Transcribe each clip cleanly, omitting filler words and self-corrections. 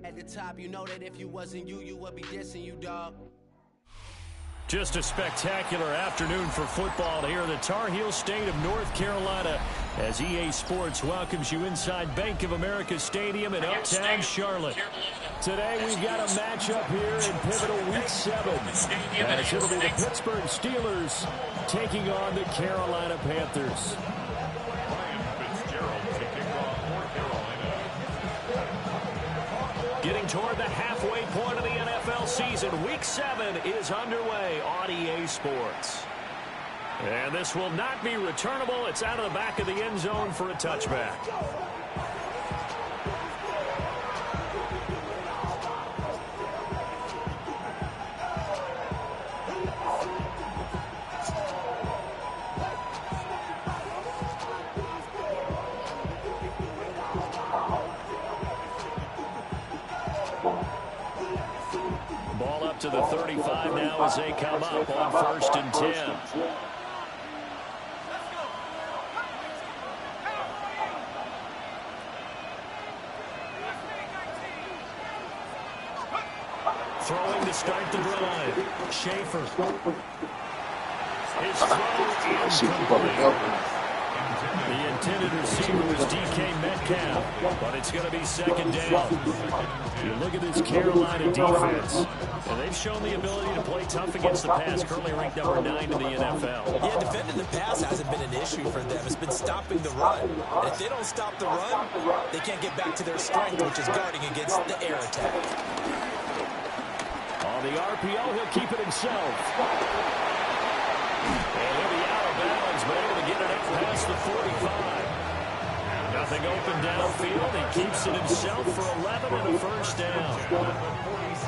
At the top, you know that if you wasn't you, you would be dissing you, dog. Just a spectacular afternoon for football here in the Tar Heel state of North Carolina as EA Sports welcomes you inside Bank of America Stadium in uptown Charlotte. Today we've got a matchup here in pivotal Week 7 as it'll be the Pittsburgh Steelers taking on the Carolina Panthers. Getting toward the halfway point of the NFL season, Week 7 is underway on EA Sports. And this will not be returnable. It's out of the back of the end zone for a touchback. To the 35 now as they come up on 1st and 10. Throwing to start the drive. Schaefer. His throw incomplete. The intended receiver was DK Metcalf, but it's going to be 2nd down. You look at this Carolina defense, and they've shown the ability to play tough against the pass, currently ranked number 9 in the NFL. Yeah, defending the pass hasn't been an issue for them. It's been stopping the run. And if they don't stop the run, they can't get back to their strength, which is guarding against the air attack. On the RPO, he'll keep it himself. And he'll be out of bounds, but able to get it up past the 45. Nothing open downfield. He keeps it himself for 11 and a 1st down.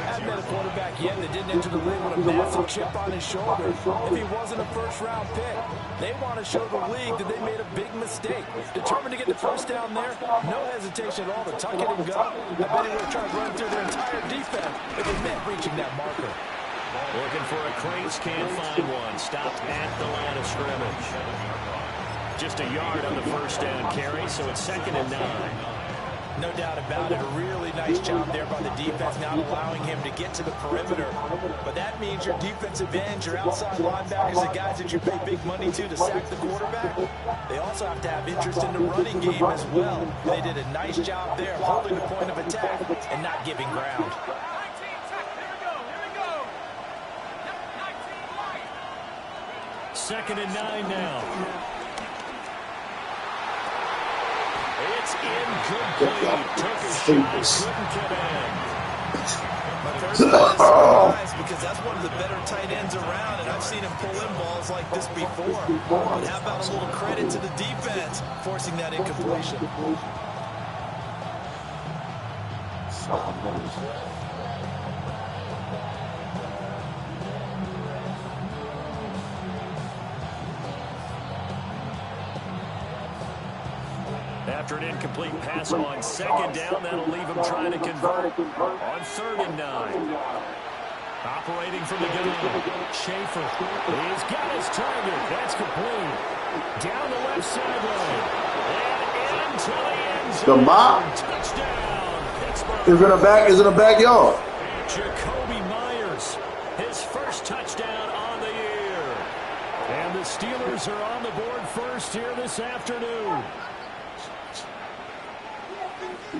Hadn't been a quarterback yet that didn't enter the league with a massive chip on his shoulder. If he wasn't a first-round pick, they want to show the league that they made a big mistake. Determined to get the 1st down there, no hesitation at all to tuck it and go. I bet he would have tried to run through their entire defense if it meant reaching that marker. Looking for a Cranes, can't find one. Stopped at the line of scrimmage. Just a yard on the 1st down carry, so it's 2nd and 9. No doubt about it. A really nice job there by the defense, not allowing him to get to the perimeter. But that means your defensive ends, your outside linebackers, the guys that you pay big money to sack the quarterback, they also have to have interest in the running game as well. They did a nice job there holding the point of attack and not giving ground. Second and 9 now. It's incomplete. Took a shot, couldn't get in. My first thought is surprised because that's one of the better tight ends around, and I've seen him pull in balls like this before. But how about a little credit to the defense forcing that incompletion? After an incomplete pass on 2nd down, that'll leave him trying to convert on 3rd and 9. Operating from the gun, Schaefer. He's got his target. That's complete. Down the left sideline. And into the end zone. The mop. Touchdown, Pittsburgh. Is it a backyard? Jacoby Myers, his 1st touchdown on the year. And the Steelers are on the board first here this afternoon.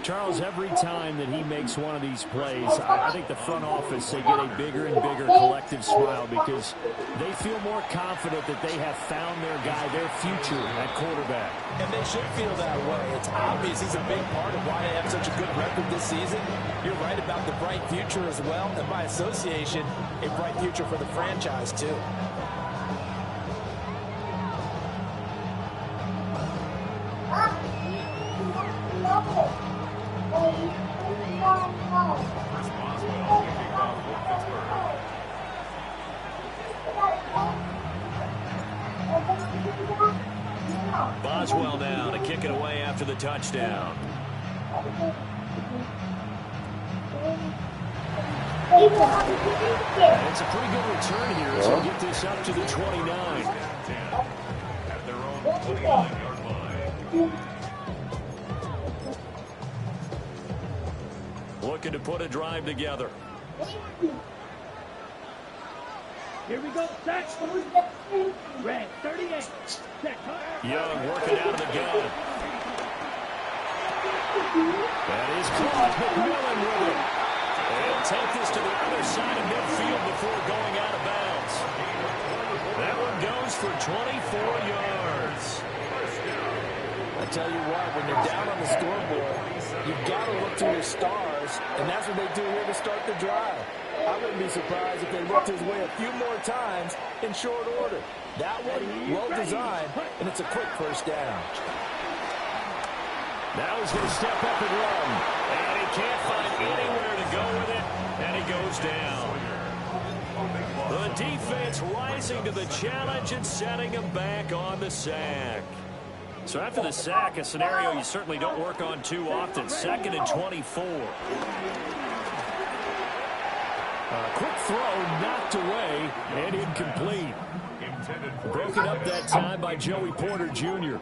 Charles, every time that he makes one of these plays, I think the front office, they get a bigger and bigger collective smile because they feel more confident that they have found their guy, their future at quarterback. And they should feel that way. It's obvious he's a big part of why they have such a good record this season. You're right about the bright future as well, and by association, a bright future for the franchise, too. Boswell now to kick it away after the touchdown. And it's a pretty good return here as they get this up to the 29. At their own 29-yard line. looking to put a drive together. Here we go. Set. Red 38. Set. Young working out of the gun. That is caught. McMillan with it. And take this to the other side of midfield before going out of bounds. That one goes for 24 yards. I tell you what, when you're down on the scoreboard, you've got to look to your stars, and that's what they do here to start the drive. I wouldn't be surprised if they looked his way a few more times in short order. That one, well designed, and it's a quick first down. Now he's going to step up and run. And he can't find anywhere to go with it, and he goes down. The defense rising to the challenge and setting him back on the sack. So after the sack, a scenario you certainly don't work on too often. 2nd and 24. A quick throw knocked away and incomplete. Broken up that time by Joey Porter Jr.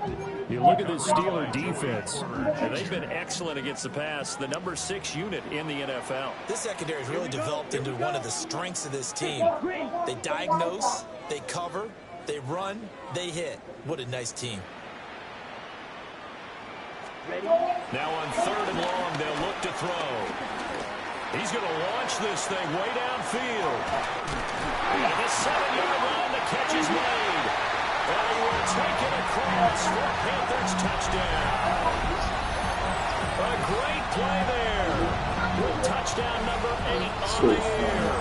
You look at this Steeler defense, and they've been excellent against the pass, the number 6 unit in the NFL. This secondary has really developed into one of the strengths of this team. They diagnose, they cover, they run, they hit. What a nice team. Now on 3rd and long, they'll look to throw. He's going to launch this thing way downfield. At the 7-yard line, the catch is made. And he will take it across for a Panthers touchdown. A great play there. With touchdown number 8 on the year.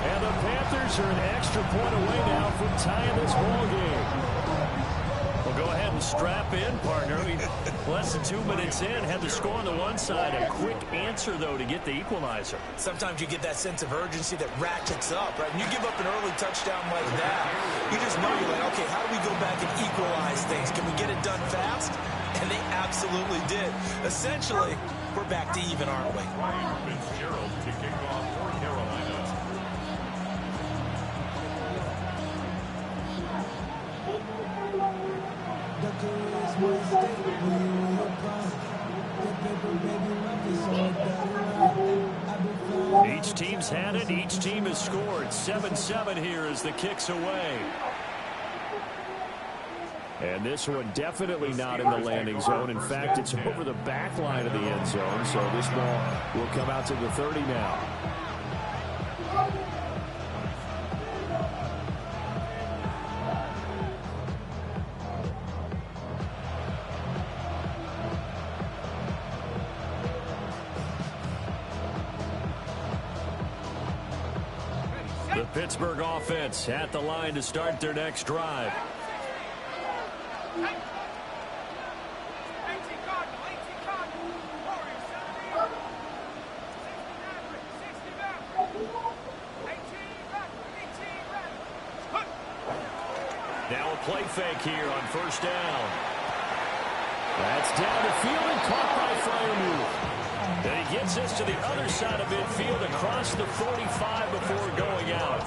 And the Panthers are an extra point away now from tying this ball game. Well, go ahead and strap in, partner. Less than 2 minutes in, had the score on the one side. A quick answer, though, to get the equalizer. Sometimes you get that sense of urgency that ratchets up, right? When you give up an early touchdown like that, you just know you're like, okay, how do we go back and equalize things? Can we get it done fast? And they absolutely did. Essentially, we're back to even, aren't we? Ryan Fitzgerald to kick off for Carolina. Each team's had it. Each team has scored. 7-7 here as the kick's away. And this one definitely not in the landing zone. In fact, it's over the back line of the end zone. So this ball will come out to the 30 now. The Pittsburgh offense at the line to start their next drive. Now a play fake here on 1st down. That's down the field and caught by Freiermuth. And he gets this to the other side of midfield across the 45 before going out.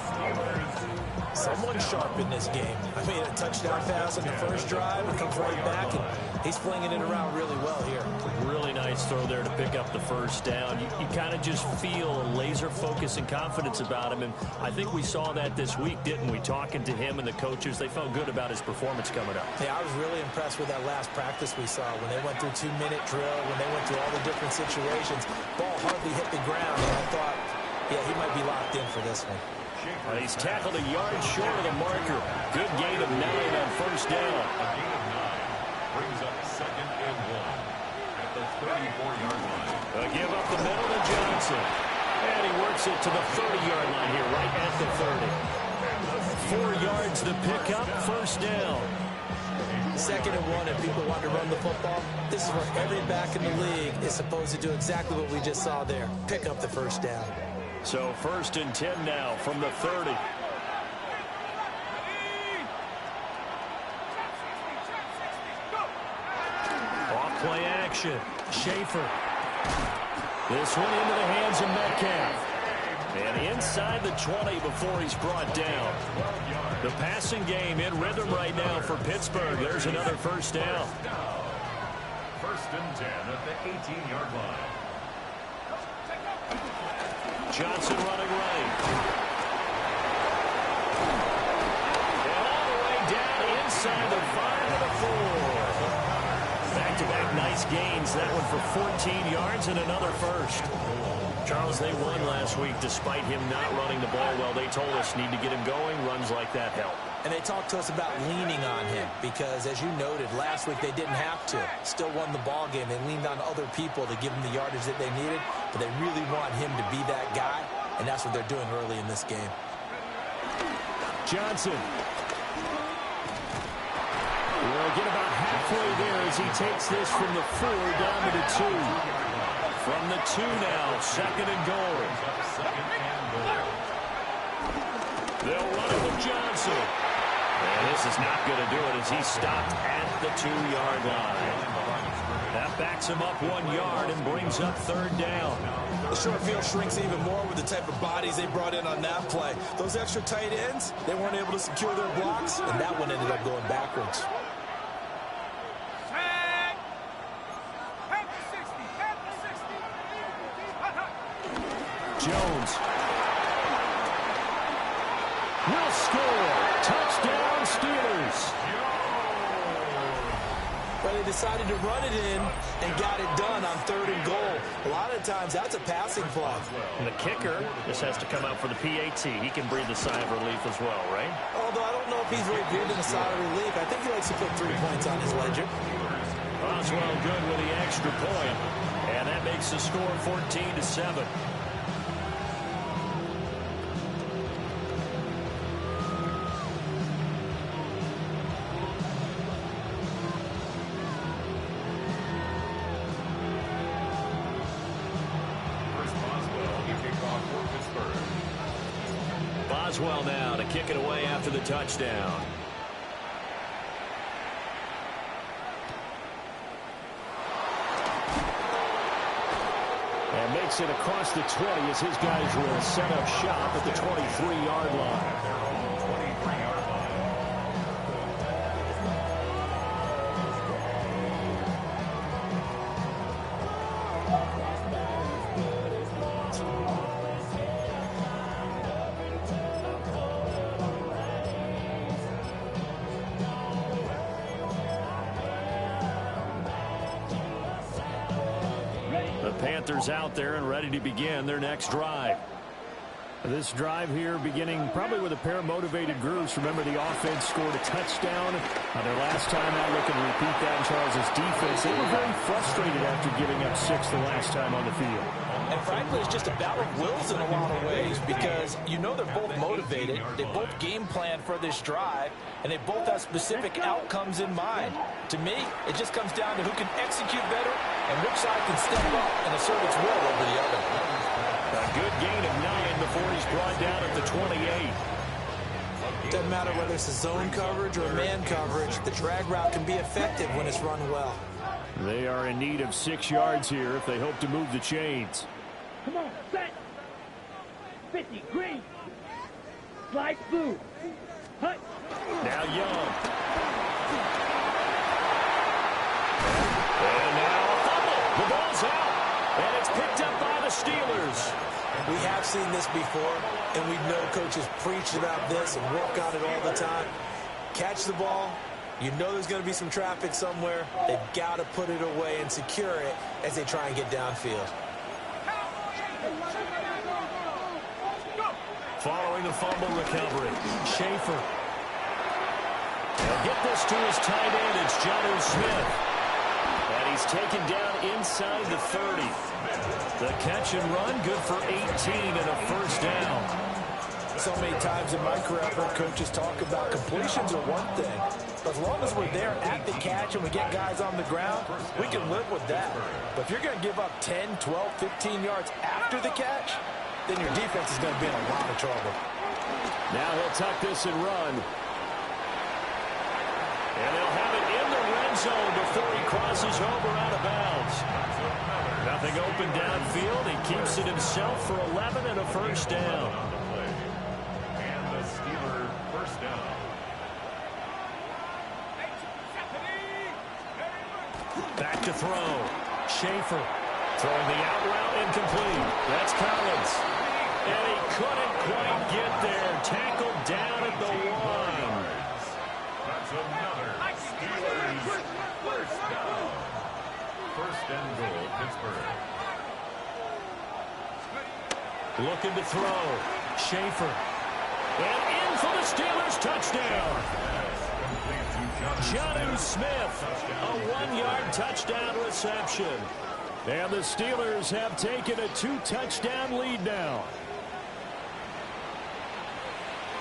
Someone sharp in this game. I mean, a touchdown pass on the first drive and comes right back, and he's flinging it around really well here. Really nice throw there to pick up the 1st down. You kind of just feel a laser focus and confidence about him, and I think we saw that this week, didn't we? Talking to him and the coaches, they felt good about his performance coming up. Yeah, I was really impressed with that last practice we saw when they went through 2-minute drill, when they went through all the different situations. Ball hardly hit the ground, and I thought, yeah, he might be locked in for this one. He's tackled a yard short of the marker. Good gain of 9 on 1st down. A gain of 9 brings up 2nd and 1 at the 34-yard line. A give up the middle to Johnson. And he works it to the 30-yard line here, right at the 30. 4 yards to pick up, 1st down. 2nd and 1, and people want to run the football. This is where every back in the league is supposed to do exactly what we just saw there. Pick up the 1st down. So 1st and 10 now from the 30. Off play action. Schaefer. This one into the hands of Metcalf. And inside the 20 before he's brought down. The passing game in rhythm right now for Pittsburgh. There's another 1st down. 1st and 10 at the 18-yard line. Johnson running right. And all the way down inside the 5 to the 4. Back-to-back nice gains. That one for 14 yards and another first. Charles, they won last week despite him not running the ball well. They told us need to get him going. Runs like that help. And they talked to us about leaning on him because, as you noted, last week they didn't have to. Still won the ball game. They leaned on other people to give them the yardage that they needed, but they really want him to be that guy, and that's what they're doing early in this game. Johnson. We'll get about halfway there as he takes this from the 4 down to the 2. From the 2 now, second and goal. They'll run it with Johnson. And this is not going to do it as he stopped at the 2-yard line. That backs him up 1 yard and brings up third down. The short field shrinks even more with the type of bodies they brought in on that play. Those extra tight ends, they weren't able to secure their blocks, and that one ended up going backwards. Jones will score. Touchdown, Steelers. But they decided to run it in and got it done on third and goal. A lot of times, that's a passing play. And the kicker just has to come out for the PAT. He can breathe a sigh of relief as well, right? Although I don't know if he's really breathing a sigh of relief. I think he likes to put 3 points on his ledger. Boswell good with the extra point. And that makes the score 14-7. Boswell now to kick it away after the touchdown. And makes it across the 20 as his guys will set up shop at the 23-yard line. Panthers out there and ready to begin their next drive. This drive here beginning probably with a pair of motivated groups. Remember, the offense scored a touchdown on their last time out. Looking to repeat that in Charles's defense. They were very frustrated after giving up 6 the last time on the field. And frankly, it's just a battle of wills in a lot of ways because you know they're both motivated. They both game plan for this drive, and they both have specific outcomes in mind. To me, it just comes down to who can execute better and which side can step up and assert its will over the other. A good gain of 9 before he's brought down at the 28. Doesn't matter whether it's a zone coverage or man coverage, the drag route can be effective when it's run well. They are in need of 6 yards here if they hope to move the chains. Come on, set. 50, green. Slide blue. Hut. Now Young. And now a fumble. The ball's out. And it's picked up by the Steelers. We have seen this before, and we know coaches preach about this and work on it all the time. Catch the ball. You know there's going to be some traffic somewhere. They've got to put it away and secure it as they try and get downfield. Following the fumble recovery, Schaefer. He'll get this to his tight end. It's Jonnu Smith. And he's taken down inside the 30. The catch and run, good for 18 and a first down. So many times in my career, I've heard coaches talk about completions are one thing. But as long as we're there at the catch and we get guys on the ground, we can live with that. But if you're going to give up 10, 12, 15 yards after the catch, then your defense is going to be in a lot of trouble. Now he'll tuck this and run. And they'll have it in the red zone before he crosses over out of bounds. Nothing open downfield. He keeps it himself for 11 and a first down. And the Steeler first down. Back to throw. Schaefer throwing the out route incomplete. That's Collins. and goal, Pittsburgh. Looking to throw. Schaefer. And in for the Steelers touchdown. Jonnu Smith, a 1-yard touchdown reception. And the Steelers have taken a 2-touchdown lead now.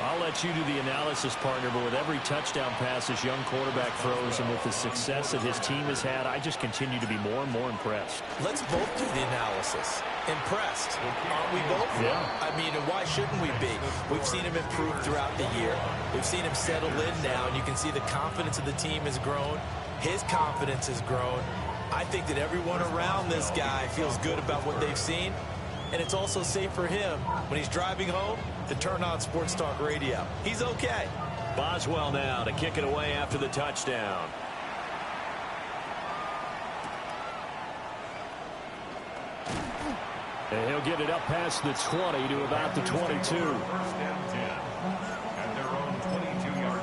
I'll let you do the analysis, partner, but with every touchdown pass this young quarterback throws and with the success that his team has had, I just continue to be more and more impressed. Let's both do the analysis. Impressed. Aren't we both? Yeah. I mean, and why shouldn't we be? We've seen him improve throughout the year. We've seen him settle in now, and you can see the confidence of the team has grown. His confidence has grown. I think that everyone around this guy feels good about what they've seen. And it's also safe for him when he's driving home to turn on Sports Talk Radio. He's okay. Boswell now to kick it away after the touchdown. And he'll get it up past the 20 to about the 22. First and 10 at their own 22-yard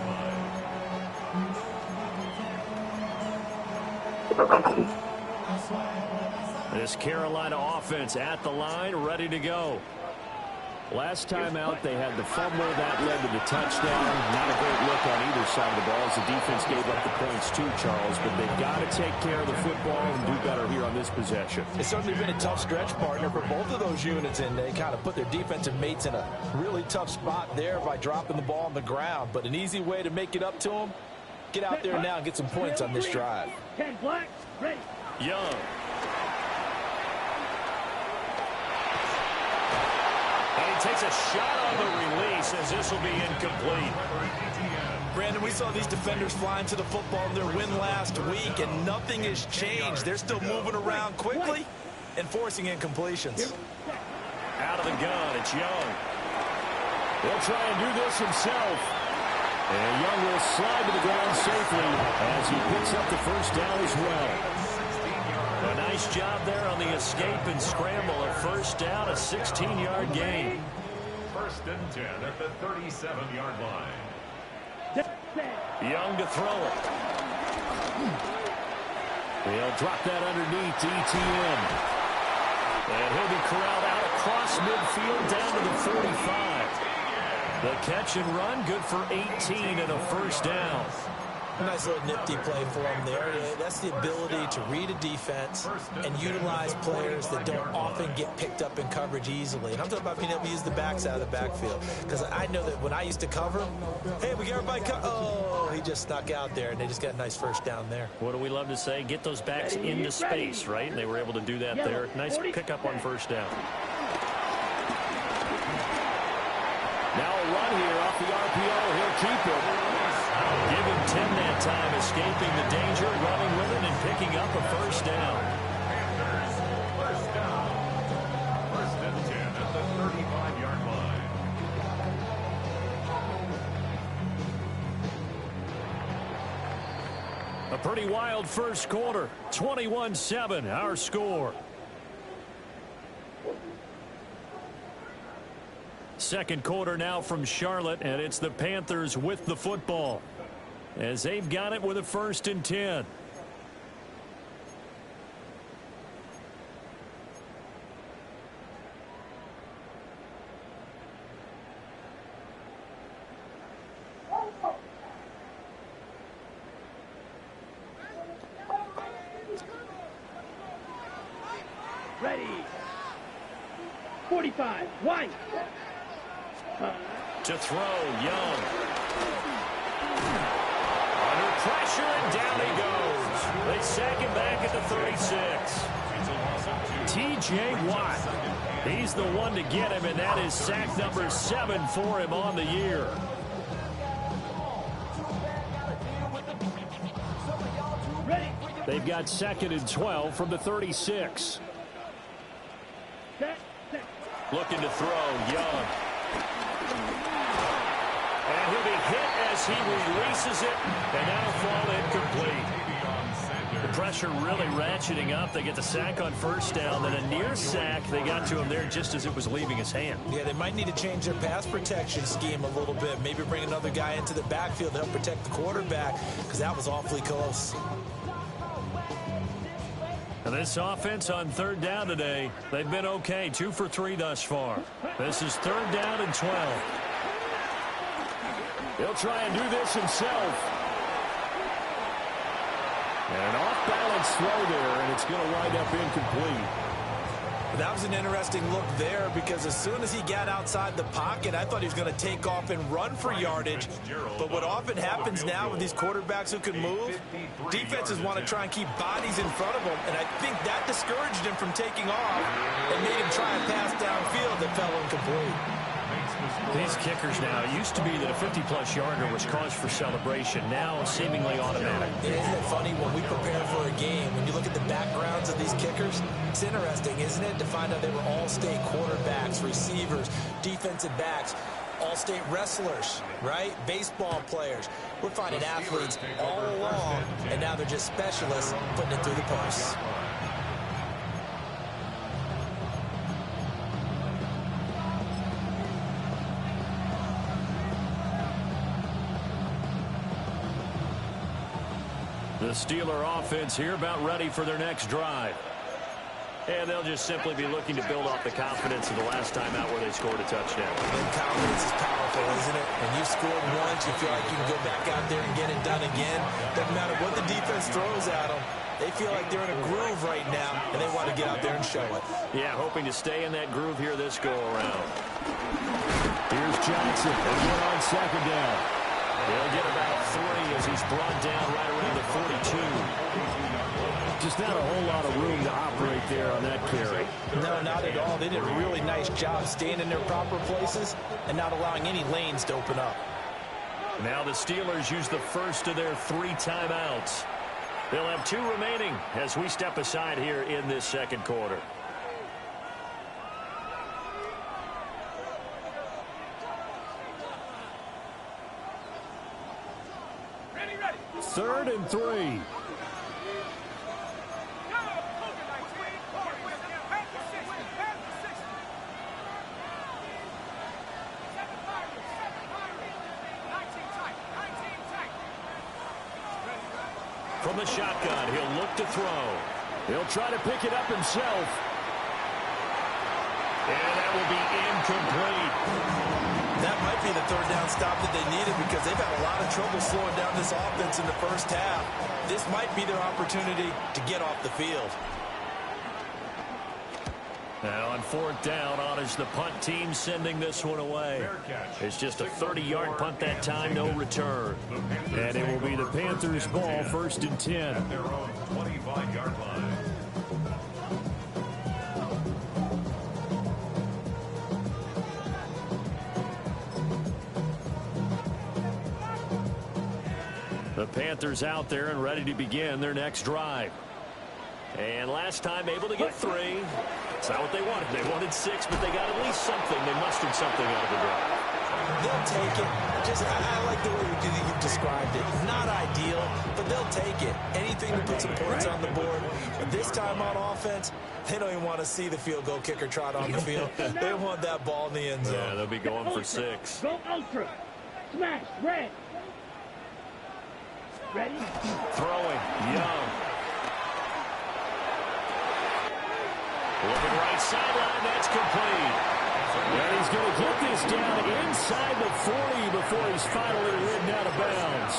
line. This Carolina offense at the line, ready to go. Last time out, they had the fumble. That led to the touchdown. Not a great look on either side of the ball as the defense gave up the points too, Charles. But they've got to take care of the football and do better here on this possession. It's certainly been a tough stretch, partner, for both of those units, and they kind of put their defensive mates in a really tough spot there by dropping the ball on the ground. But an easy way to make it up to them, get out there now and get some points on this drive. 10 black, ready. Young. Takes a shot on the release as this will be incomplete. Brandon, we saw these defenders flying to the football in their win last week, and nothing has changed. They're still moving around quickly and forcing incompletions. Out of the gun, it's Young. He'll try and do this himself. And Young will slide to the ground safely as he picks up the first down as well. A nice job there on the escape and scramble. A first down, a 16-yard gain. First and 10 at the 37-yard line. Young to throw it. He'll drop that underneath to ETN. And he'll be corralled out across midfield down to the 45. The catch and run, good for 18 and a first down. Nice little nifty play for him there. That's the ability to read a defense and utilize players that don't often get picked up in coverage easily. And I'm talking about being able to use the backs out of the backfield. Because I know that when I used to cover him, hey, we got everybody oh, he just snuck out there, and they just got a nice first down there. What do we love to say? Get those backs into space, right? And they were able to do that there. Nice pickup on first down. Now a run here off the RPO. He'll keep it. Give him 10 that time, escaping the danger, running with it, and picking up a first down. First down. First and 10 at the 35-yard line. A pretty wild first quarter. 21-7, our score. Second quarter now from Charlotte, and it's the Panthers with the football as they've got it with a first and 10. Ready. 45, wide. To throw, Young. Under pressure, and down he goes. They sack him back at the 36. T.J. Watt. He's the one to get him, and that is sack number 7 for him on the year. Ready. They've got 2nd and 12 from the 36. Set. Looking to throw, Young. And he'll be hit as he releases it, and that'll fall incomplete. The pressure really ratcheting up. They get the sack on first down, then a near sack. They got to him there just as it was leaving his hand. Yeah, they might need to change their pass protection scheme a little bit. Maybe bring another guy into the backfield to help protect the quarterback, because that was awfully close. This offense on third down today, they've been okay. 2 for 3 thus far. This is third down and 12. He'll try and do this himself. And an off-balance throw there, and it's going to wind up incomplete. That was an interesting look there because as soon as he got outside the pocket, I thought he was going to take off and run for yardage. But what often happens now with these quarterbacks who can move, defenses want to try and keep bodies in front of them, and I think that discouraged him from taking off and made him try a pass downfield that fell incomplete. These kickers now, it used to be that a 50-plus yarder was cause for celebration. Now seemingly automatic. Isn't it funny when we prepare for a game, when you look at the backgrounds of these kickers, it's interesting, isn't it, to find out they were all-state quarterbacks, receivers, defensive backs, all-state wrestlers, right? Baseball players. We're finding athletes all along, and now they're just specialists putting it through the posts. The Steeler offense here about ready for their next drive. And they'll just simply be looking to build off the confidence of the last time out where they scored a touchdown. And confidence is powerful, isn't it? When you scored once, you feel like you can go back out there and get it done again. Doesn't matter what the defense throws at them. They feel like they're in a groove right now, and they want to get out there and show it. Yeah, hoping to stay in that groove here this go-around. Here's Johnson again on second down. He'll get about 3 as he's brought down right around the 42. Just not a whole lot of room to operate there on that carry. No, not at all. They did a really nice job staying in their proper places and not allowing any lanes to open up. Now the Steelers use the first of their 3 timeouts. They'll have 2 remaining as we step aside here in this second quarter. Third and 3. From the shotgun, he'll look to throw. He'll try to pick it up himself. And that will be incomplete. That might be the third down stop that they needed because they've had a lot of trouble slowing down this offense in the first half. This might be their opportunity to get off the field. Now on fourth down, honors the punt team sending this one away. It's just a 30-yard punt that time, no return. And it will be the Panthers' ball, first and 10. At their own 25-yard line. The Panthers out there and ready to begin their next drive. And last time able to get 3. It's not what they wanted. They wanted 6, but they got at least something. They mustered something out of the drive. They'll take it. I like the way you described it. Not ideal, but they'll take it. Anything to put some points on the board. But this time on offense, they don't even want to see the field goal kicker trot on the field. They want that ball in the end zone. Yeah, they'll be going for 6. Go ultra. Smash. Red. Ready? Throwing. Young. Looking right sideline. That's complete. And he's going to get this down inside the 40 before he's finally ridden out of bounds.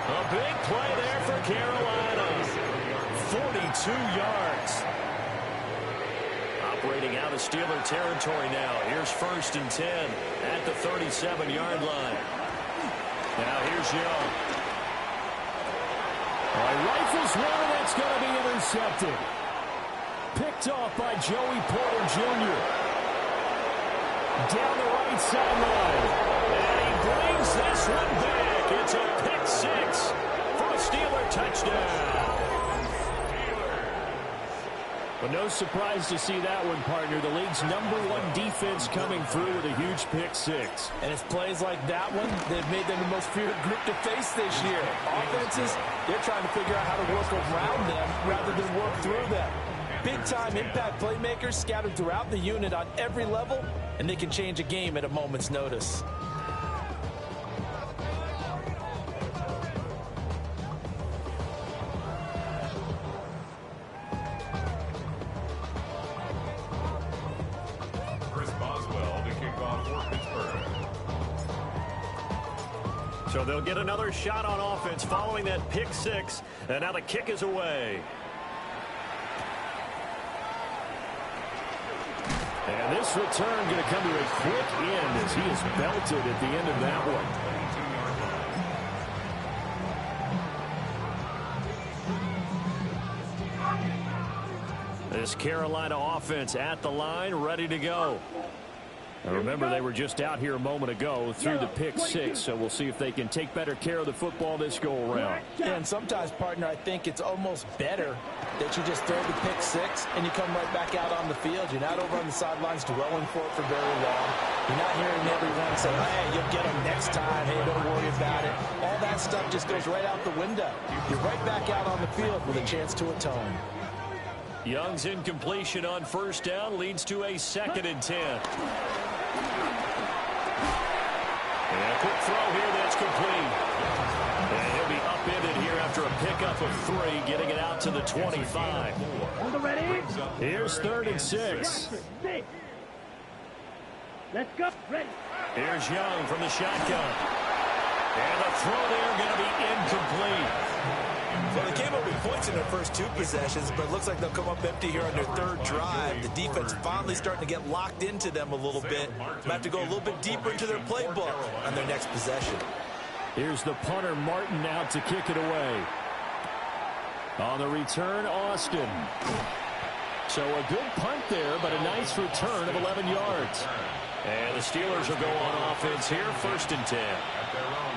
A big play there for Carolina. 42 yards. Operating out of Steeler territory now. Here's first and 10 at the 37-yard line. Now here's Young. Rifles one, that's going to be intercepted. Picked off by Joey Porter Jr. Down the right sideline. And he brings this one back. It's a pick 6 for a Steeler touchdown. But no surprise to see that one, partner. The league's #1 defense coming through with a huge pick 6. And it's plays like that one that have made them the most feared group to face this year. Offenses, they're trying to figure out how to work around them rather than work through them. Big-time impact playmakers scattered throughout the unit on every level, and they can change a game at a moment's notice. So they'll get another shot on offense following that pick six. And now the kick is away. And this return going to come to a quick end as he is belted at the end of that one. This Carolina offense at the line, ready to go. Now remember, they were just out here a moment ago through the pick six, so we'll see if they can take better care of the football this go-around. Yeah, and sometimes, partner, I think it's almost better that you just throw the pick six and you come right back out on the field. You're not over on the sidelines dwelling for it for very long. You're not hearing everyone say, hey, you'll get them next time. Hey, don't worry about it. All that stuff just goes right out the window. You're right back out on the field with a chance to atone. Young's incompletion on first down leads to a 2nd and 10. And a quick throw here that's complete. And he'll be upended here after a pickup of 3, getting it out to the 25. Here's 3rd and 6. Let's go. Ready. Here's Young from the shotgun. And the throw there going to be incomplete. Well, they came up with points in their first 2 possessions, but it looks like they'll come up empty here on their 3rd drive. The defense finally starting to get locked into them a little bit. Might have to go a little bit deeper into their playbook on their next possession. Here's the punter, Martin, out to kick it away. On the return, Austin. So a good punt there, but a nice return of 11 yards. And the Steelers will go on offense here, 1st and 10. At their own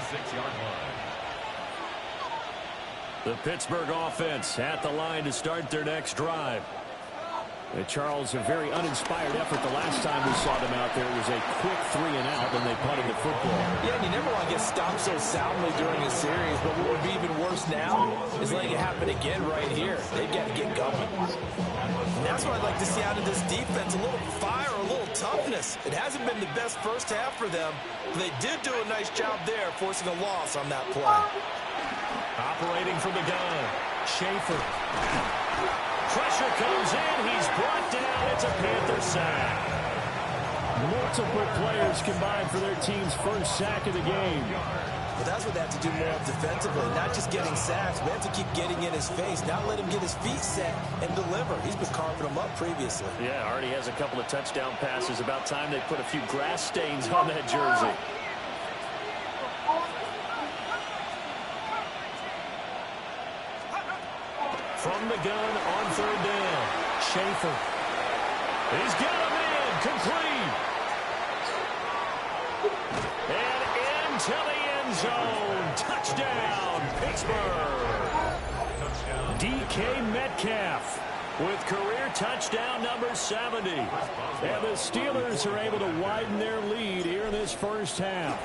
36-yard line. The Pittsburgh offense at the line to start their next drive. Charles, a very uninspired effort the last time we saw them out there. It was a quick 3 and out when they punted the football. Yeah, and you never want to get stopped so soundly during a series, but what would be even worse now is letting it happen again right here. They've got to get going. And that's what I'd like to see out of this defense, a little fire, a little toughness. It hasn't been the best first half for them, but they did do a nice job there, forcing a loss on that play. Operating from the gun, Schaefer. Pressure comes in. He's brought down. It's a Panther sack. Multiple players combined for their team's first sack of the game. But that's what they have to do more of defensively, not just getting sacks. We have to keep getting in his face, not let him get his feet set and deliver. He's been carving them up previously. Yeah, already has a couple of touchdown passes. About time they put a few grass stains on that jersey. From the gun on 3rd down. Schaefer. He's got a man. Complete. And into the end zone. Touchdown, Pittsburgh. DK Metcalf with career touchdown number 70. And the Steelers are able to widen their lead here in this first half.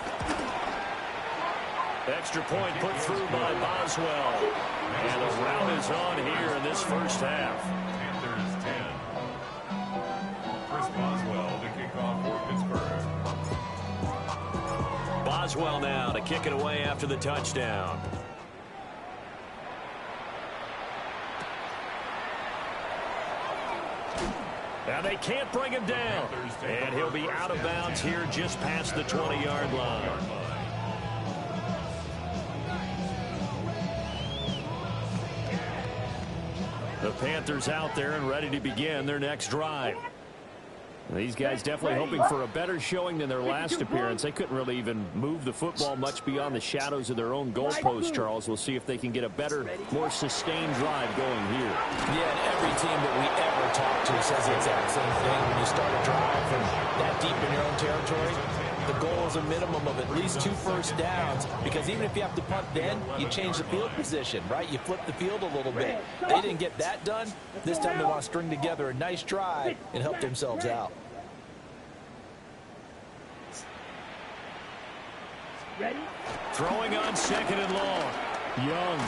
Extra point put through by Boswell. And the rout is on here in this first half. Panthers 10. Chris Boswell to kick off for Pittsburgh. Boswell now to kick it away after the touchdown. Now they can't bring him down. And he'll be out of bounds here just past the 20-yard line. The Panthers out there and ready to begin their next drive. These guys definitely hoping for a better showing than their last appearance. They couldn't really even move the football much beyond the shadows of their own goalpost, Charles. We'll see if they can get a better, more sustained drive going here. Yeah, and every team that we ever talk to says the exact same thing. When you start a drive from that deep in your own territory, the goal is a minimum of at least 2 first downs, because even if you have to punt then, you change the field position, right? You flip the field a little bit. They didn't get that done. This time they want to string together a nice drive and help themselves out. Ready? Throwing on 2nd and long. Young.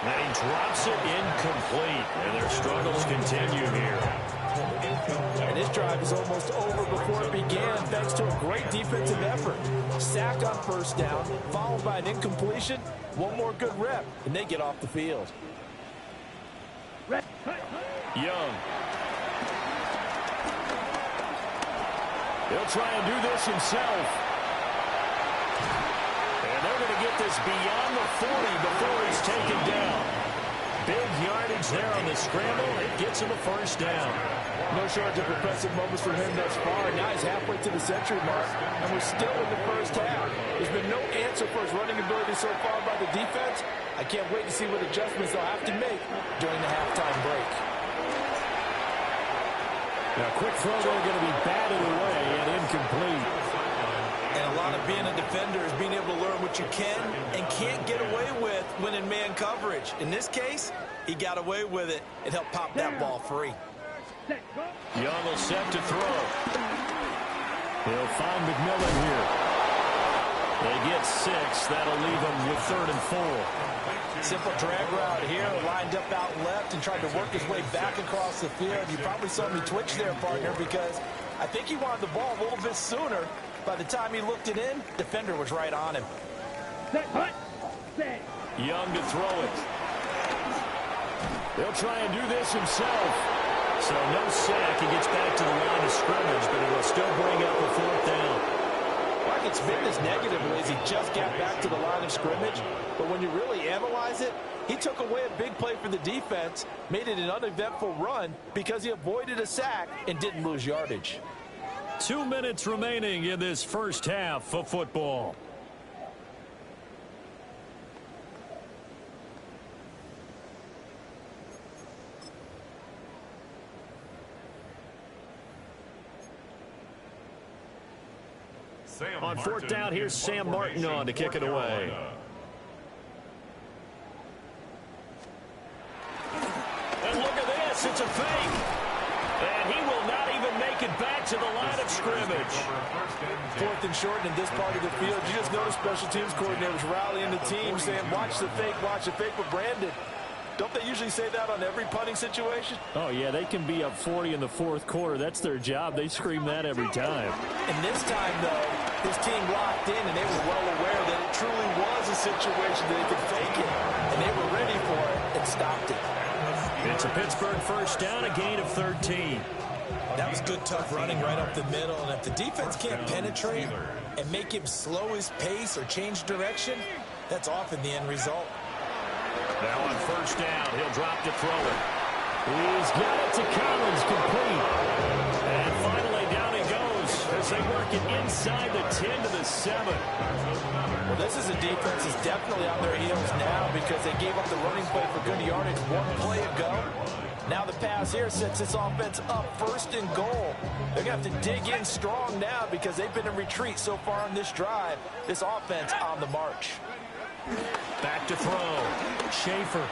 And he drops it incomplete. And their struggles continue here. And this drive is almost over before it began, thanks to a great defensive effort. Sack on first down, followed by an incompletion. One more good rep, and they get off the field. Young. He'll try and do this himself. this beyond the 40 before he's taken down. Big yardage there on the scramble. It gets him a first down. No shortage of impressive moments for him thus far. Now he's halfway to the century mark, and we're still in the first half. There's been no answer for his running ability so far by the defense. I can't wait to see what adjustments they'll have to make during the halftime break. Now, quick throw there going to be batted away and incomplete. And a lot of being a defender is being able to learn what you can and can't get away with when in man coverage. In this case, he got away with it and helped pop that ball free. Young will set to throw. He'll find McMillan here. They get 6. That'll leave him with 3rd and 4. Simple drag route here, lined up out left and tried to work his way back across the field. You probably saw me twitch there, partner, because I think he wanted the ball a little bit sooner. By the time he looked it in, defender was right on him. Young to throw it. He'll try and do this himself. So no sack. He gets back to the line of scrimmage, but it will still bring up a 4th down. I can spin this negatively as he just got back to the line of scrimmage. But when you really analyze it, he took away a big play for the defense, made it an uneventful run because he avoided a sack and didn't lose yardage. 2 minutes remaining in this first half of football. On 4th down, here's Sam Martin on to kick it away. And look at this, it's a fake. And he will not even make it back to the line of scrimmage. 4th and short in this part of the field. You just notice special teams coordinators rallying the team saying, watch the fake with Brandon. Don't they usually say that on every punting situation? Oh, yeah, they can be up 40 in the 4th quarter. That's their job. They scream that every time. And this time, though, his team locked in, and they were well aware that it truly was a situation that they could fake it. And they were ready for it and stopped it. It's a Pittsburgh first down, a gain of 13. That was good, tough running right up the middle. And if the defense can't penetrate and make him slow his pace or change direction, that's often the end result. Now on first down, he'll drop to throw it. He's got it to Collins, complete. And finally down he goes as they work it inside the 10 to the 7. Well, this is a defense that's definitely on their heels now because they gave up the running play for good yardage 1 play ago. Now the pass here sets this offense up 1st and goal. They're going to have to dig in strong now because they've been in retreat so far on this drive. This offense on the march. Back to throw. Schaefer.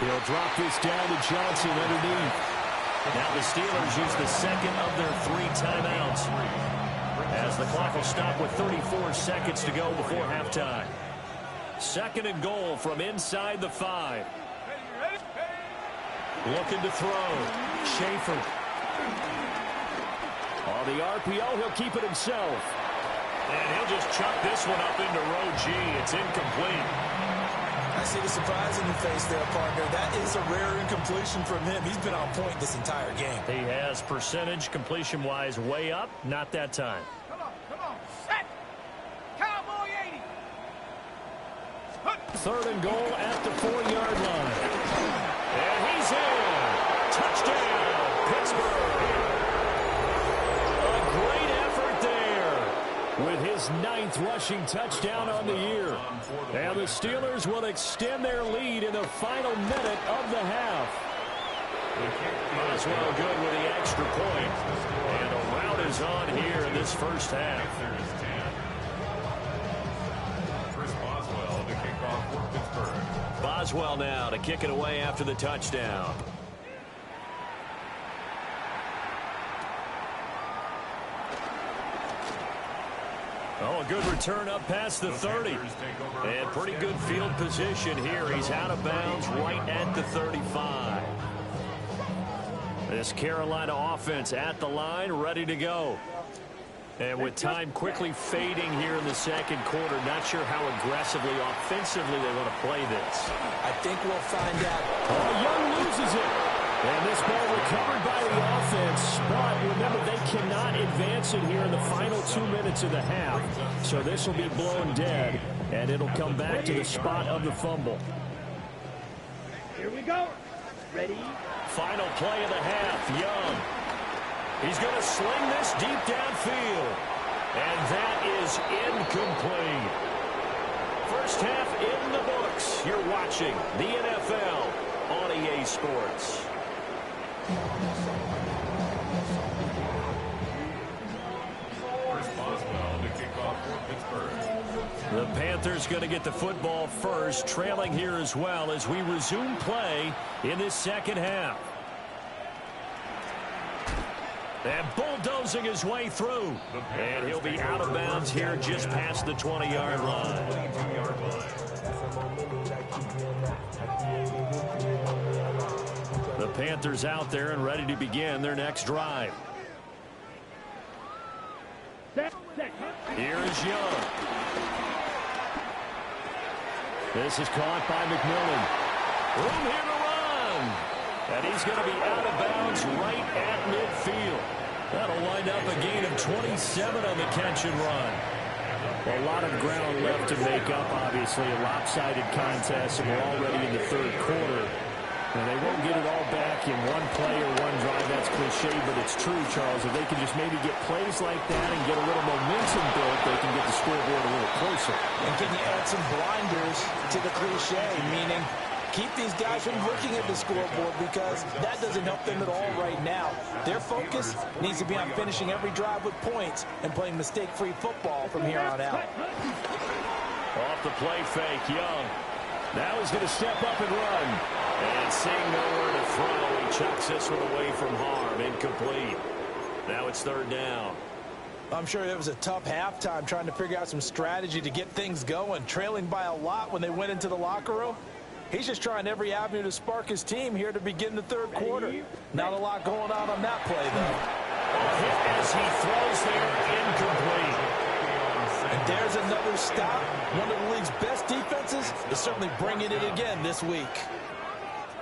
He'll drop this down to Johnson underneath. Now the Steelers use the 2nd of their 3 timeouts, as the clock will stop with 34 seconds to go before halftime. 2nd and goal from inside the 5. Looking to throw. Schaefer. On the RPO, he'll keep it himself. And he'll just chuck this one up into row G. It's incomplete. I see the surprise in your face there, partner. That is a rare incompletion from him. He's been on point this entire game. He has percentage completion-wise way up. Not that time. Come on, set! Cowboy 80! 3rd and goal at the 4-yard line. And he's in. Touchdown, Pittsburgh. A great effort there with his 9th rushing touchdown on the year. And the Steelers will extend their lead in the final minute of the half. Boswell good with the extra point. And a rout is on here in this first half. Boswell now to kick it away after the touchdown. Oh, a good return up past the 30. And pretty good field position here. He's out of bounds right at the 35. This Carolina offense at the line, ready to go. And with time quickly fading here in the 2nd quarter, not sure how aggressively, offensively they want to play this. I think we'll find out. Oh, Young loses it. And this ball recovered by the offense. But remember, they cannot advance it here in the final 2 minutes of the half. So this will be blown dead. And it'll come back to the spot of the fumble. Here we go. Ready? Final play of the half, Young. He's going to sling this deep downfield. And that is incomplete. First half in the books. You're watching the NFL on EA Sports. First Boswell to kick off for Pittsburgh. The Panthers going to get the football first, trailing here as well as we resume play in this second half. And bulldozing his way through. And he'll be out of bounds here just past the 20-yard line. The Panthers out there and ready to begin their next drive. Here is Young. This is caught by McMillan. Room here to run. And he's going to be out of bounds right at midfield. That'll wind up a gain of 27 on the catch and run. A lot of ground left to make up, obviously. A lopsided contest, and we're already in the third quarter. And they won't get it all back in one play or one drive. That's cliche, but it's true, Charles. If they can just maybe get plays like that and get a little momentum built, they can get the scoreboard a little closer. And can you add some blinders to the cliche, meaning keep these guys from looking at the scoreboard, because that doesn't help them at all right now. Their focus needs to be on finishing every drive with points and playing mistake-free football from here on out. Off the play fake, Young. Now he's going to step up and run. And seeing nowhere to throw, he chucks this one away from harm. Incomplete. Now it's third down. I'm sure it was a tough halftime trying to figure out some strategy to get things going, trailing by a lot when they went into the locker room. He's just trying every avenue to spark his team here to begin the third quarter. Not a lot going on that play, though. A hit as he throws there, incomplete. And there's another stop. One of the league's best defenses is certainly bringing it again this week.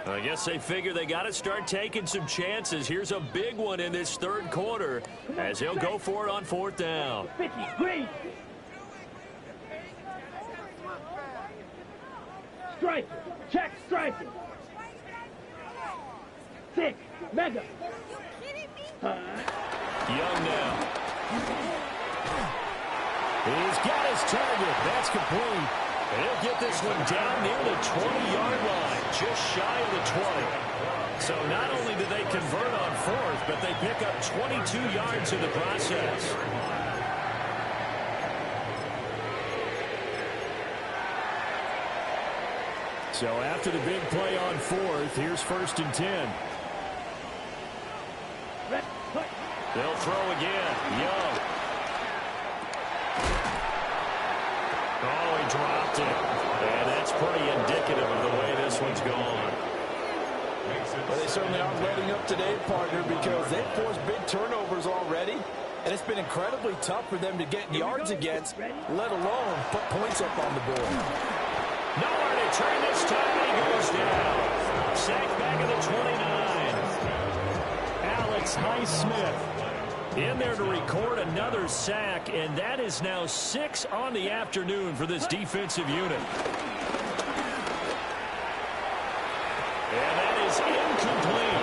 I guess they figure they got to start taking some chances. Here's a big one in this third quarter as he'll go for it on fourth down. 53. Striker. Check striker. 6. Mega. Young now. He's got his target. That's complete. And he'll get this one down near the 20-yard line, just shy of the 20. So not only do they convert on fourth, but they pick up 22 yards in the process. So after the big play on fourth, here's first and 10. They'll throw again. Young. Oh, he dropped it. And that's pretty indicative of the way this one's gone. Well, they certainly aren't letting up today, partner, because they've forced big turnovers already. And it's been incredibly tough for them to get yards against, let alone put points up on the board. Nowhere to turn this time, and he goes down. Sacked back at the 29. Alex Highsmith in there to record another sack, and that is now 6 on the afternoon for this defensive unit. And that is incomplete.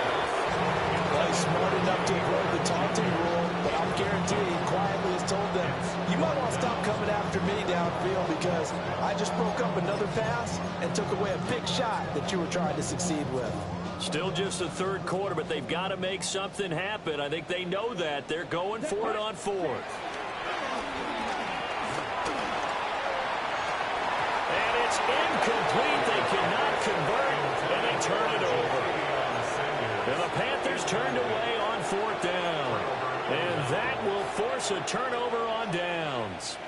Well, he's smart enough to avoid the taunting rule, but I'm guaranteeing quietly has told them, you might want to stop coming after me downfield because I just broke up another pass and took away a big shot that you were trying to succeed with. Still just the third quarter, but they've got to make something happen. I think they know that. They're going for it on fourth. And it's incomplete. They cannot convert, and they turn it over. And the Panthers turned away on fourth down. And that will force a turnover on downs.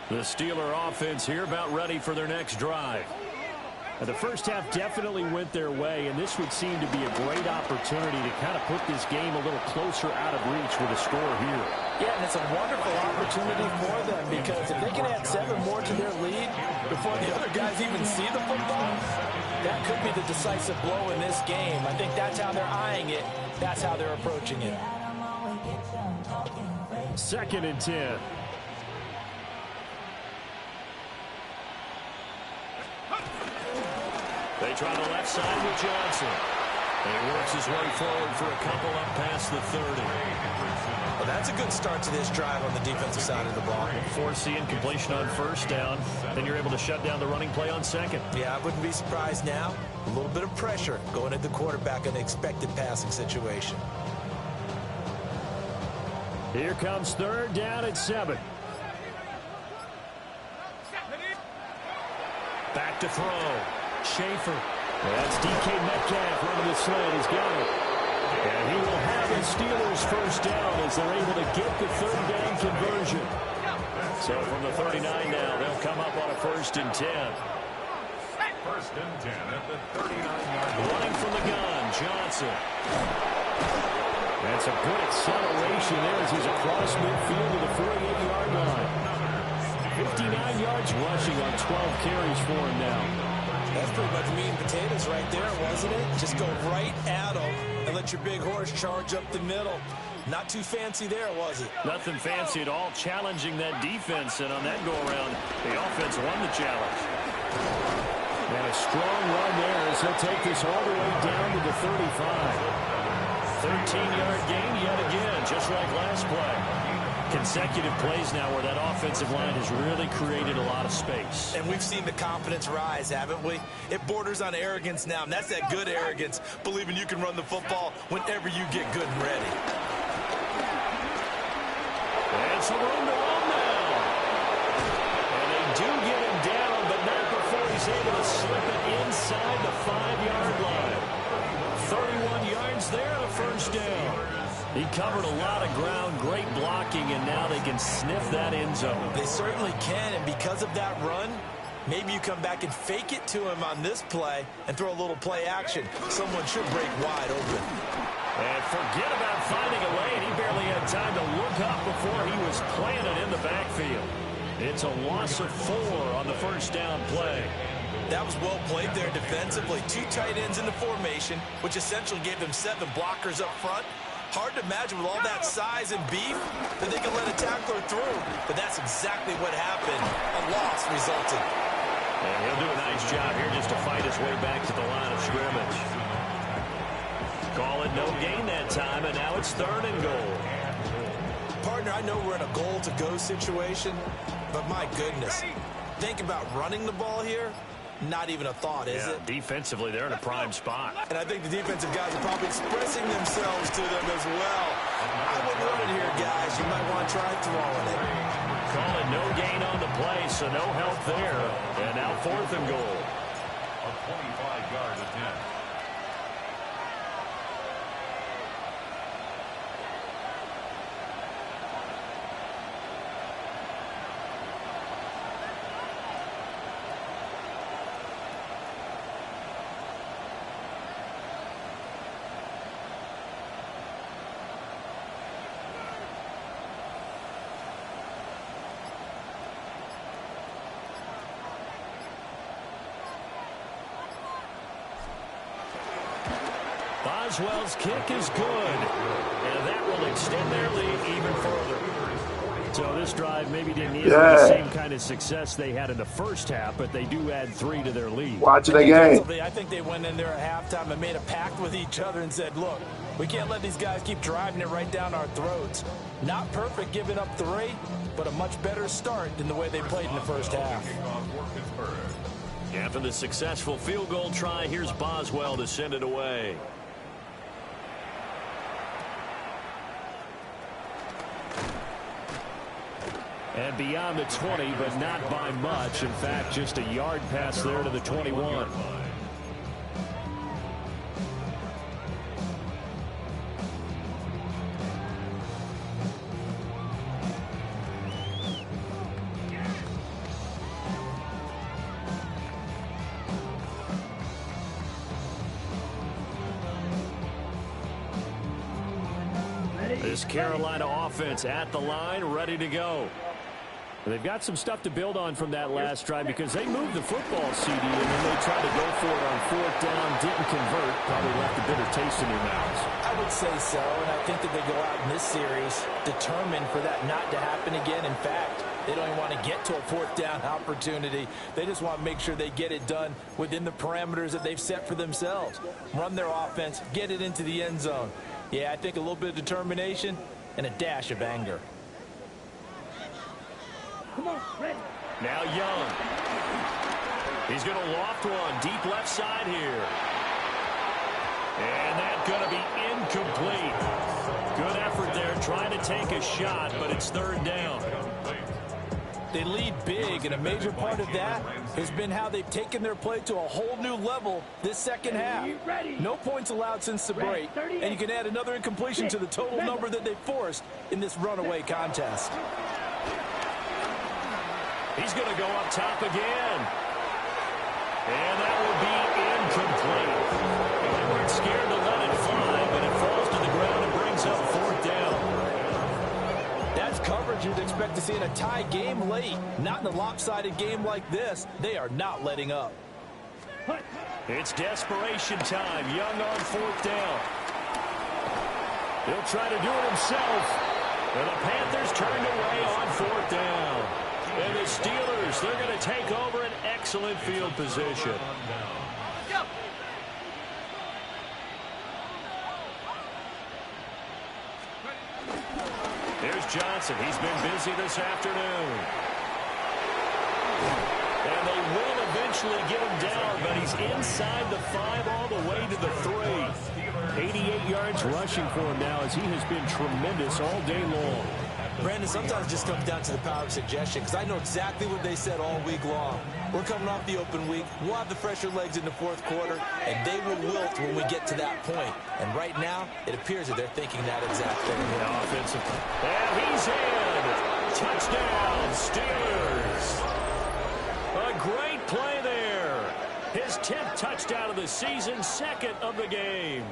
The Steeler offense here about ready for their next drive. The first half definitely went their way, and this would seem to be a great opportunity to kind of put this game a little closer out of reach with a score here. Yeah, and it's a wonderful opportunity for them because if they can add 7 more to their lead before the other guys even see the football, that could be the decisive blow in this game. I think that's how they're eyeing it. That's how they're approaching it. They try the left side with Johnson. And he works his way forward for a couple up past the 30. Well, that's a good start to this drive on the defensive side of the ball. Forcing completion on first down. Then you're able to shut down the running play on second. Yeah, I wouldn't be surprised now. A little bit of pressure going at the quarterback in an expected passing situation. Here comes third down at 7. Back to throw. Schaefer. That's DK Metcalf running the slant. He's got it. And he will have his Steelers first down as they're able to get the third down conversion. So from the 39 now, they'll come up on a 1st and 10. 1st and 10 at the 39-yard line. Running from the gun, Johnson. That's a good acceleration there as he's across midfield to the 48-yard line. 59 yards rushing on 12 carries for him now. That's pretty much meat and potatoes right there, wasn't it? Just go right at them and let your big horse charge up the middle. Not too fancy there, was it? Nothing fancy at all, challenging that defense, and on that go-around, the offense won the challenge. And a strong run there as he'll take this all the way down to the 35. 13-yard gain yet again, just like last play. Consecutive plays now where that offensive line has really created a lot of space. And we've seen the confidence rise, haven't we? It borders on arrogance now, and that's that good arrogance, believing you can run the football whenever you get good and ready. And some room to run now. And they do get him down, but not before he's able to slip it inside the 5-yard line. 31 yards there, a first down. He covered a lot of ground, great blocking, and now they can sniff that end zone. They certainly can, and because of that run, maybe you come back and fake it to him on this play and throw a little play action. Someone should break wide open. And forget about finding a lane. He barely had time to look up before he was planted in the backfield. It's a loss of 4 on the first down play. That was well played there defensively. 2 tight ends in the formation, which essentially gave them 7 blockers up front. Hard to imagine with all that size and beef that they could let a tackler through. But that's exactly what happened. A loss resulted. And he'll do a nice job here just to fight his way back to the line of scrimmage. Call it no gain that time, and now it's 3rd and goal. Partner, I know we're in a goal-to-go situation, but my goodness, think about running the ball here. Not even a thought, is it? Defensively, they're in a prime spot. And I think the defensive guys are probably expressing themselves to them as well. I wouldn't run it here, guys. You might want to try throwing it. Call it no gain on the play, so no help there. And now 4th and goal. A 25-yard attempt. Boswell's kick is good, and that will extend their lead even further. So this drive maybe didn't need the same kind of success they had in the first half, but they do add 3 to their lead. Watching the game. I think they went in there at halftime and made a pact with each other and said, look, we can't let these guys keep driving it right down our throats. Not perfect giving up 3, but a much better start than the way they played in the first half. After the successful field goal try, here's Boswell to send it away. And beyond the 20, but not by much. In fact, just a yard pass there to the 21. This Carolina offense at the line, ready to go. They've got some stuff to build on from that last drive because they moved the football, CD, and then they tried to go for it on 4th down, didn't convert, probably left a bitter taste in their mouths. I would say so, and I think that they go out in this series determined for that not to happen again. In fact, They don't even want to get to a fourth down opportunity. They just want to make sure they get it done within the parameters that they've set for themselves. Run their offense, get it into the end zone. Yeah, I think a little bit of determination and a dash of anger. Come on, ready. Now Young. He's going to loft one deep left side here. And that's going to be incomplete. Good effort there trying to take a shot, but it's third down. They lead big, and a major part of that has been how they've taken their play to a whole new level this second half. No points allowed since the break, and you can add another incompletion to the total number that they forced in this runaway contest. He's going to go up top again. And that will be incomplete. They weren't scared to let it fly, but it falls to the ground and brings up fourth down. That's coverage you'd expect to see in a tie game late. Not in a lopsided game like this. They are not letting up. It's desperation time. Young on fourth down. He'll try to do it himself. And the Panthers turned away on fourth down. And the Steelers, they're going to take over an excellent field position. Here's Johnson. He's been busy this afternoon. And they will eventually get him down, but he's inside the 5 all the way to the 3. 88 yards rushing for him now as he has been tremendous all day long. Brandon, sometimes it just comes down to the power of suggestion, because I know exactly what they said all week long. We're coming off the open week. We'll have the fresher legs in the fourth quarter, and they will wilt when we get to that point. And right now, it appears that they're thinking that exact thing. Yeah, offensive. And he's in. Touchdown, Steelers. A great play there. His 10th touchdown of the season, second of the game.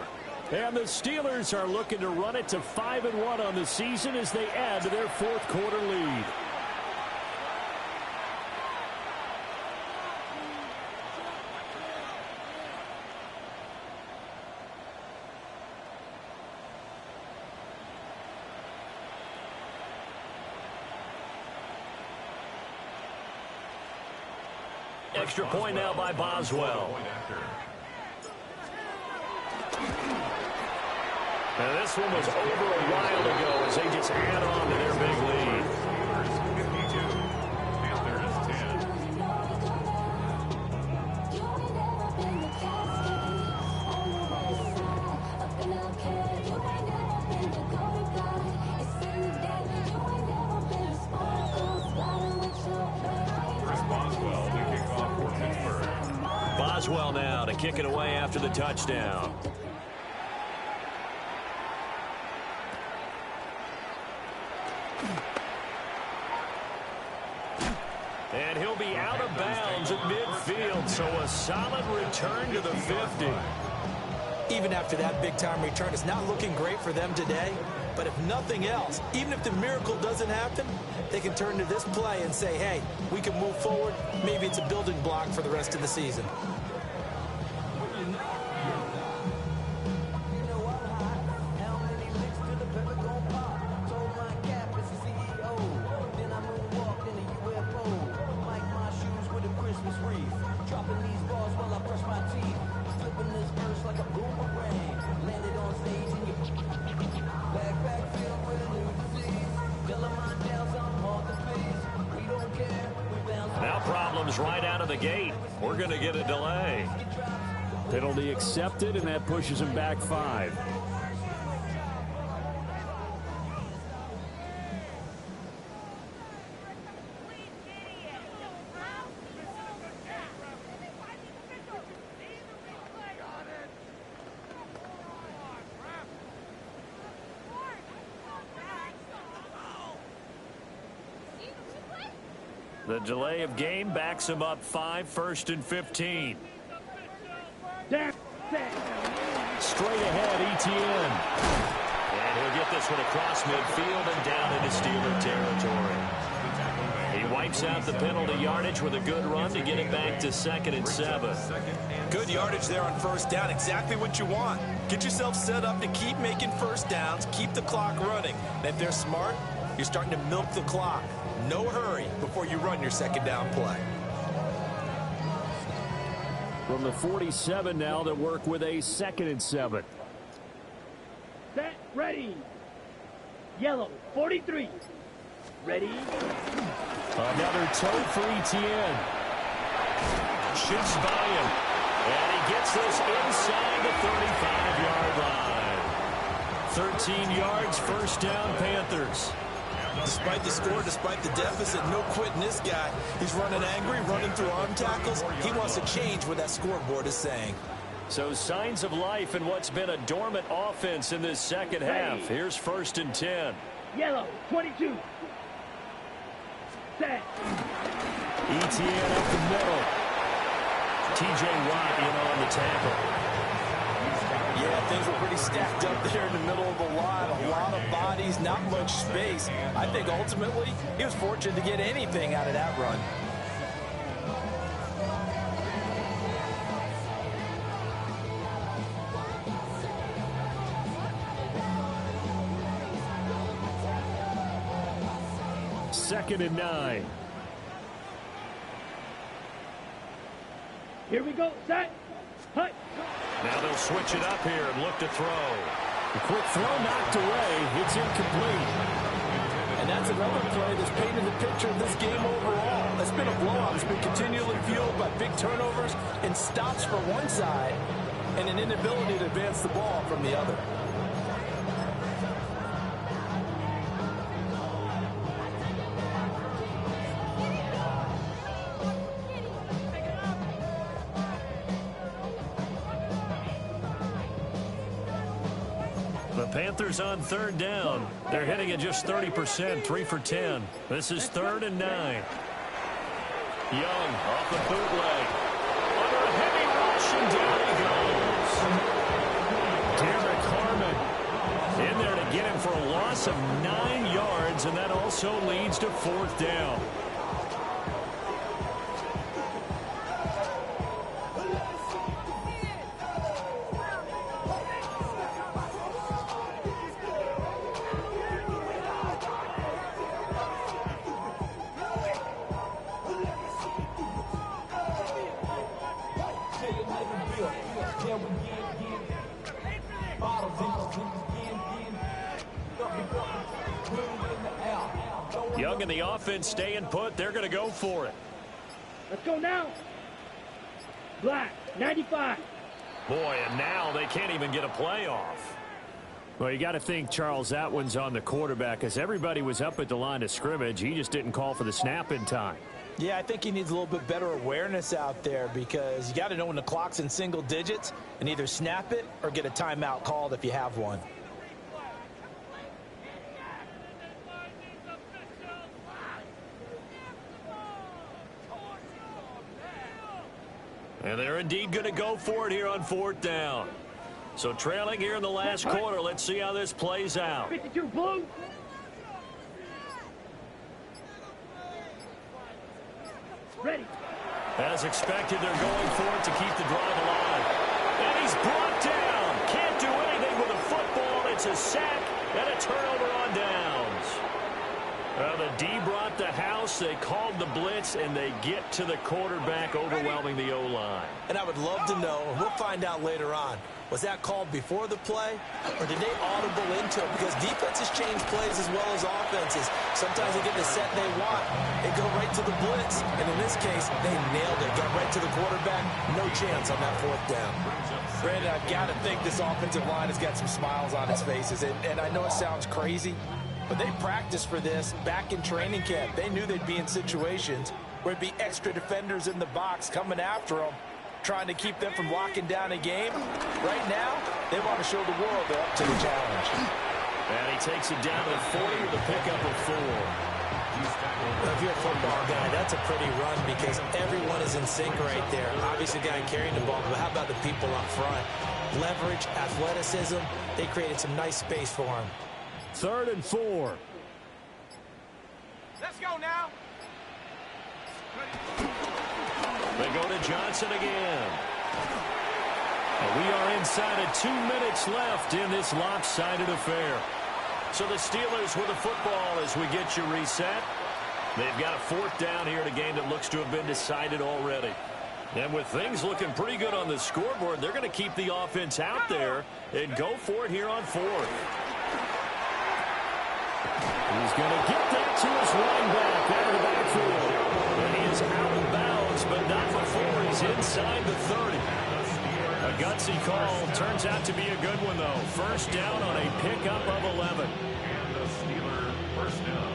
And the Steelers are looking to run it to 5-1 on the season as they add to their fourth quarter lead. Extra point now by Boswell. Now this one was over a while ago as they just add on to their big lead. Boswell now to kick it away after the touchdown. And he'll be out of bounds at midfield, so a solid return to the 50. Even after that big-time return, it's not looking great for them today. But if nothing else, even if the miracle doesn't happen, they can turn to this play and say, hey, we can move forward. Maybe it's a building block for the rest of the season. Now problems right out of the gate. We're going to get a delay. Penalty accepted, and that pushes him back 5. The delay of game backs him up 5, 1st and 15. Straight ahead, Etienne. And he'll get this one across midfield and down into Steeler territory. He wipes out the penalty yardage with a good run to get it back to 2nd and 7. Good yardage there on first down. Exactly what you want. Get yourself set up to keep making first downs, keep the clock running. And if they're smart, You're starting to milk the clock. No hurry before you run your second down play. From the 47 now, they work with a 2nd and 7. Set, ready. Yellow, 43. Ready. Another toe for Etienne. Shoots by him. And he gets this inside the 35-yard line. 13 yards, first down, Panthers. Despite the score, despite the deficit, no quitting this guy. He's running angry, running through arm tackles. He wants to change what that scoreboard is saying. So signs of life in what's been a dormant offense in this second half. Here's 1st and 10. Yellow, 22. Set. Etienne up the middle. T.J. Watt in on the tackle. Yeah, things were pretty stacked up there in the middle of the line. A lot of bodies, not much space. I think ultimately he was fortunate to get anything out of that run. Second and 9. Here we go. Set. Hut. Now they'll switch it up here and look to throw. The quick throw knocked away. It's incomplete. And that's another play that's painted the picture of this game overall. It's been a blowout. It's been continually fueled by big turnovers and stops for one side and an inability to advance the ball from the other. Panthers on 3rd down. They're hitting at just 30%, 3 for 10. This is 3rd and 9. Young off the bootleg. Under a heavy rush, and down he goes. Derek Harmon in there to get him for a loss of 9 yards, and that also leads to 4th down. Young and the offense staying put. They're going to go for it. Let's go now. Black, 95. Boy, and now they can't even get a play off. Well, you got to think, Charles, that one's on the quarterback, as everybody was up at the line of scrimmage. He just didn't call for the snap in time. Yeah, I think he needs a little bit better awareness out there, because you got to know when the clock's in single digits and either snap it or get a timeout called if you have one. And they're indeed going to go for it here on 4th down. So trailing here in the last quarter. Let's see how this plays out. 52 blue. Ready. As expected, they're going for it to keep the drive alive. And he's brought down. Can't do anything with a football. It's a sack and a turnover on downs. The D brought the house. They called the blitz, and they get to the quarterback, overwhelming the O-line. And I would love to know, and we'll find out later on, was that called before the play, or did they audible into it? Because defenses change plays as well as offenses. Sometimes they get the set they want. They go right to the blitz, and in this case, they nailed it. Got right to the quarterback. No chance on that 4th down. Brandon, I've got to think this offensive line has got some smiles on its faces, and I know it sounds crazy, but they practiced for this back in training camp. They knew they'd be in situations where it'd be extra defenders in the box coming after them, trying to keep them from locking down a game. Right now, they want to show the world they're up to the challenge. And he takes it down to the 40 with a pickup of 4. If you're a football guy, that's a pretty run, because everyone is in sync right there. Obviously, the guy carrying the ball, but how about the people up front? Leverage, athleticism, they created some nice space for him. 3rd and 4. Let's go now. They go to Johnson again. And we are inside of 2 minutes left in this lopsided affair. So the Steelers with the football as we get you reset. They've got a 4th down here in a game that looks to have been decided already. And with things looking pretty good on the scoreboard, they're going to keep the offense out there and go for it here on 4th. He's going to get that to his running back out of the backfield. And he is out of bounds, but not before he's inside the 30. A gutsy call. Turns out to be a good one, though. 1st down on a pickup of 11. And the Steeler 1st down.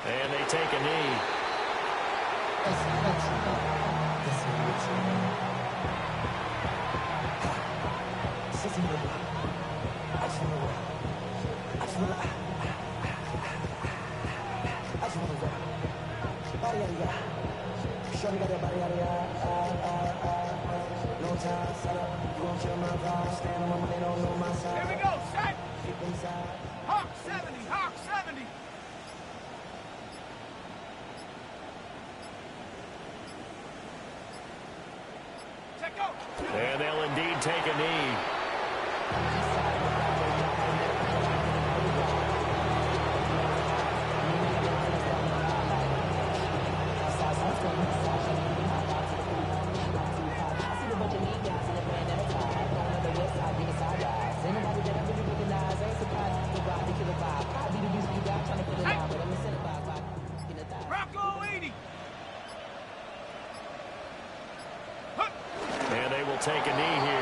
And they take a knee. Here we go, set. Hawk 70, Hawk 70. Check out. And they'll indeed take a knee. Rocco 80. And they will take a knee here.